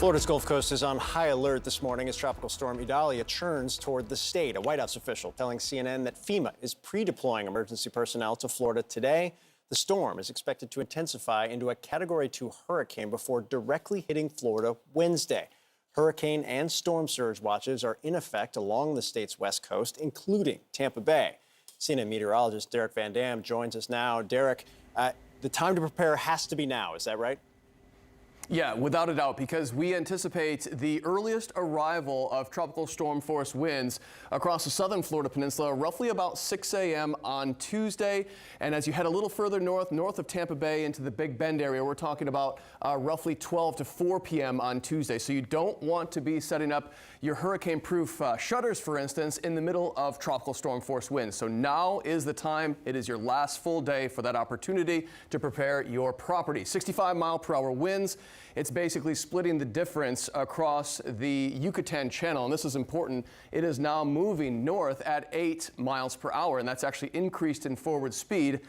Florida's Gulf Coast is on high alert this morning as Tropical Storm Idalia churns toward the state. A White House official telling CNN that FEMA is pre-deploying emergency personnel to Florida today. The storm is expected to intensify into a Category 2 hurricane before directly hitting Florida Wednesday. Hurricane and storm surge watches are in effect along the state's west coast, including Tampa Bay. CNN meteorologist Derek Van Dam joins us now. Derek, the time to prepare has to be now, is that right? Yeah, without a doubt, because we anticipate the earliest arrival of tropical storm force winds across the southern Florida peninsula roughly about 6 a.m. on Tuesday. And as you head a little further north of Tampa Bay into the Big Bend area, we're talking about roughly 12 to 4 p.m. on Tuesday. So you don't want to be setting up your hurricane-proof shutters, for instance, in the middle of tropical storm force winds. So now is the time. It is your last full day for that opportunity to prepare your property. 65-mile-per-hour winds. It's basically splitting the difference across the Yucatan Channel, and this is important. It is now moving north at 8 miles per hour, and that's actually increased in forward speed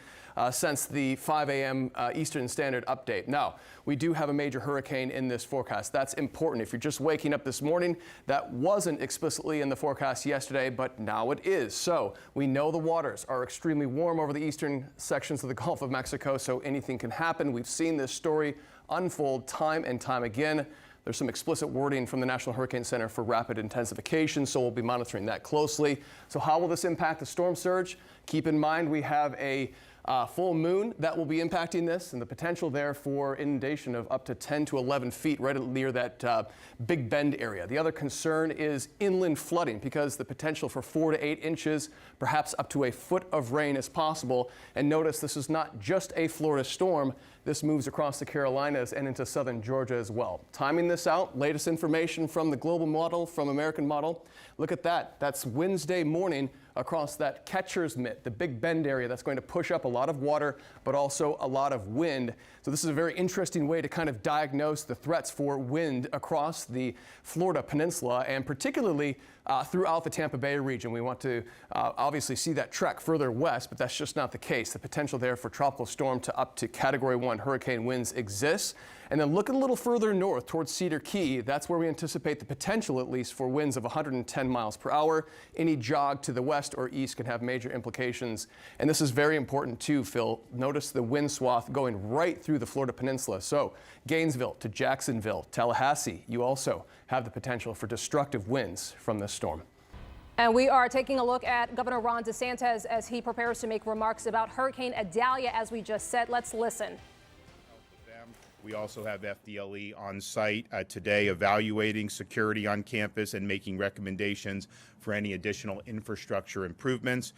since the 5 a.m. Eastern Standard update. Now, we do have a major hurricane in this forecast. That's important. If you're just waking up this morning, that wasn't explicitly in the forecast yesterday, but now it is. So we know the waters are extremely warm over the eastern sections of the Gulf of Mexico, so anything can happen. We've seen this story unfold time and time again. There's some explicit wording from the National Hurricane Center for rapid intensification, so we'll be monitoring that closely. So how will this impact the storm surge? Keep in mind we have a full moon that will be impacting this, and the potential there for inundation of up to 10 to 11 feet right near that Big Bend area. The other concern is inland flooding, because the potential for 4 to 8 inches, perhaps up to a foot of rain is possible. And notice this is not just a Florida storm. This moves across the Carolinas and into southern Georgia as well. Timing this out, latest information from the global model, from American model. Look at that. That's Wednesday morning across that catcher's mitt, the Big Bend area. That's going to push up a lot of water, but also a lot of wind. So this is a very interesting way to kind of diagnose the threats for wind across the Florida peninsula, and particularly throughout the Tampa Bay region. We want to obviously see that trek further west, but that's just not the case. The potential there for tropical storm to up to Category 1 hurricane winds exists. And then look a little further north towards Cedar Key. That's where we anticipate the potential, at least, for winds of 110 miles per hour. Any jog to the west or east can have major implications. And this is very important too, Phil. Notice the wind swath going right through the Florida peninsula. So Gainesville to Jacksonville, Tallahassee, you also have the potential for destructive winds from this storm. And we are taking a look at Governor Ron DeSantis as he prepares to make remarks about Hurricane Idalia, as we just said. Let's listen. We also have FDLE on site today evaluating security on campus and making recommendations for any additional infrastructure improvements.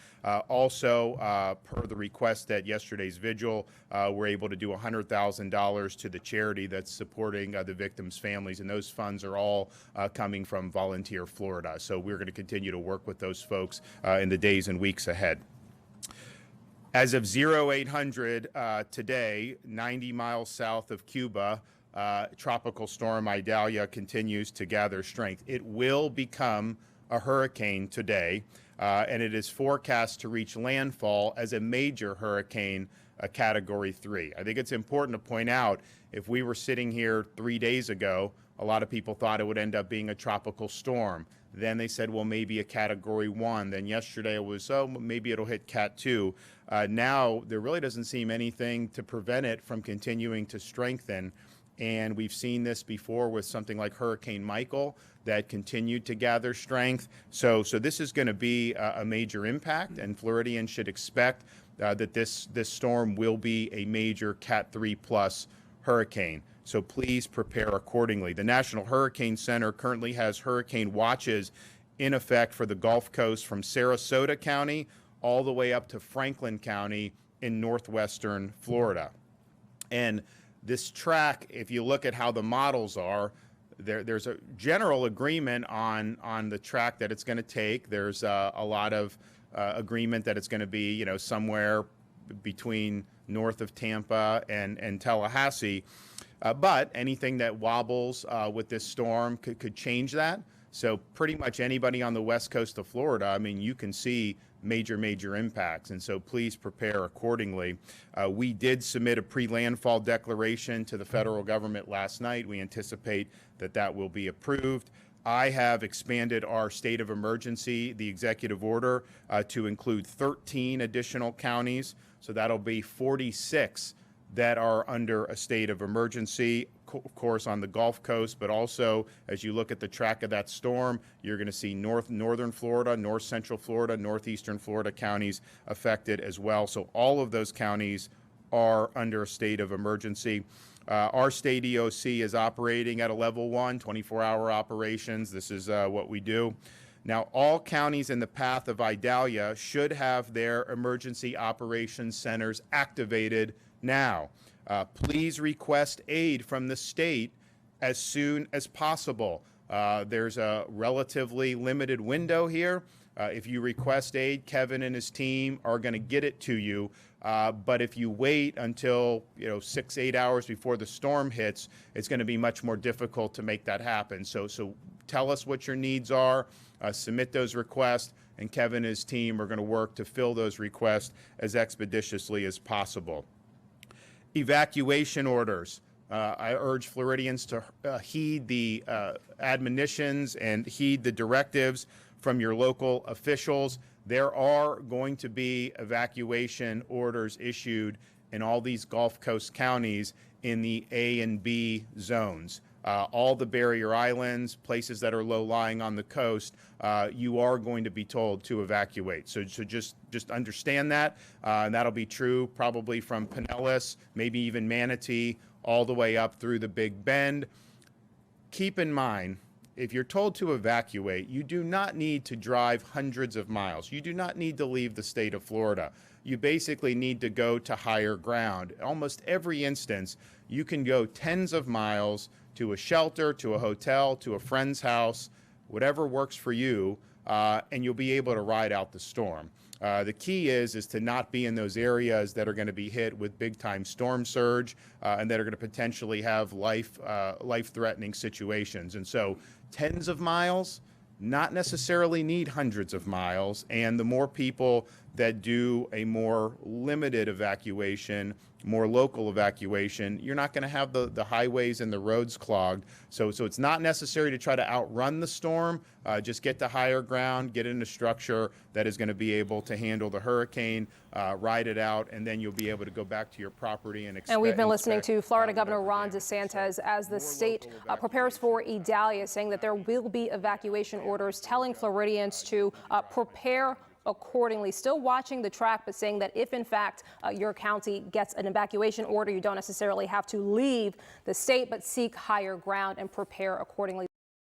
Also, per the request at yesterday's vigil, we're able to do $100,000 to the charity that's supporting the victims' families, and those funds are all coming from Volunteer Florida. So we're going to continue to work with those folks in the days and weeks ahead. As of 0800 today, 90 miles south of Cuba, Tropical Storm Idalia continues to gather strength. It will become a hurricane today, and it is forecast to reach landfall as a major hurricane, a Category 3. I think it's important to point out, if we were sitting here 3 days ago, a lot of people thought it would end up being a tropical storm. Then they said, well, maybe a Category 1. Then yesterday it was, oh, maybe it'll hit Cat 2. Now there really doesn't seem anything to prevent it from continuing to strengthen. And we've seen this before with something like Hurricane Michael that continued to gather strength. So this is going to be a major impact, and Floridians should expect that this storm will be a major Cat 3 plus hurricane. So please prepare accordingly. The National Hurricane Center currently has hurricane watches in effect for the Gulf Coast from Sarasota County all the way up to Franklin County in northwestern Florida. And this track, if you look at how the models are, there's a general agreement on the track that it's going to take. There's a lot of agreement that it's going to be, somewhere between north of Tampa and Tallahassee. But anything that wobbles with this storm could change that. So pretty much anybody on the west coast of Florida, I mean, you can see major impacts. And so please prepare accordingly. We did submit a pre-landfall declaration to the federal government last night. We anticipate that that will be approved. I have expanded our state of emergency, the executive order, to include 13 additional counties. So that'll be 46 that are under a state of emergency, of course, on the Gulf Coast, but also as you look at the track of that storm, you're going to see northern Florida, north central Florida, northeastern Florida counties affected as well. So all of those counties are under a state of emergency. Our state EOC is operating at a level 1, 24-hour operations. This is what we do. Now, all counties in the path of Idalia should have their emergency operations centers activated now. Please request aid from the state as soon as possible. There's a relatively limited window here. If you request aid, Kevin and his team are going to get it to you. But if you wait until 6-8 hours before the storm hits, it's going to be much more difficult to make that happen. So tell us what your needs are, submit those requests, and Kevin and his team are going to work to fill those requests as expeditiously as possible. Evacuation orders. I urge Floridians to heed the admonitions and heed the directives from your local officials. There are going to be evacuation orders issued in all these Gulf Coast counties in the A and B zones. All the barrier islands, places that are low-lying on the coast, you are going to be told to evacuate. So just understand that, and that'll be true probably from Pinellas, maybe even Manatee, all the way up through the Big Bend. Keep in mind, if you're told to evacuate, you do not need to drive hundreds of miles. You do not need to leave the state of Florida. You basically need to go to higher ground. Almost every instance, you can go tens of miles to a shelter, to a hotel, to a friend's house, whatever works for you, and you'll be able to ride out the storm. The key is to not be in those areas that are going to be hit with big-time storm surge and that are going to potentially have life-threatening situations. And so tens of miles, not necessarily need hundreds of miles, and the more people that do a more limited evacuation, more local evacuation, you're not going to have the highways and the roads clogged. So it's not necessary to try to outrun the storm. Just get to higher ground, get in a structure that is going to be able to handle the hurricane, ride it out, and then you'll be able to go back to your property and expect. And we've been listening to Florida Governor Ron DeSantis as the state prepares for Idalia, saying that there will be evacuation orders, telling Floridians to prepare accordingly. Still watching the track, but saying that if in fact your county gets an evacuation order, you don't necessarily have to leave the state, but seek higher ground and prepare accordingly.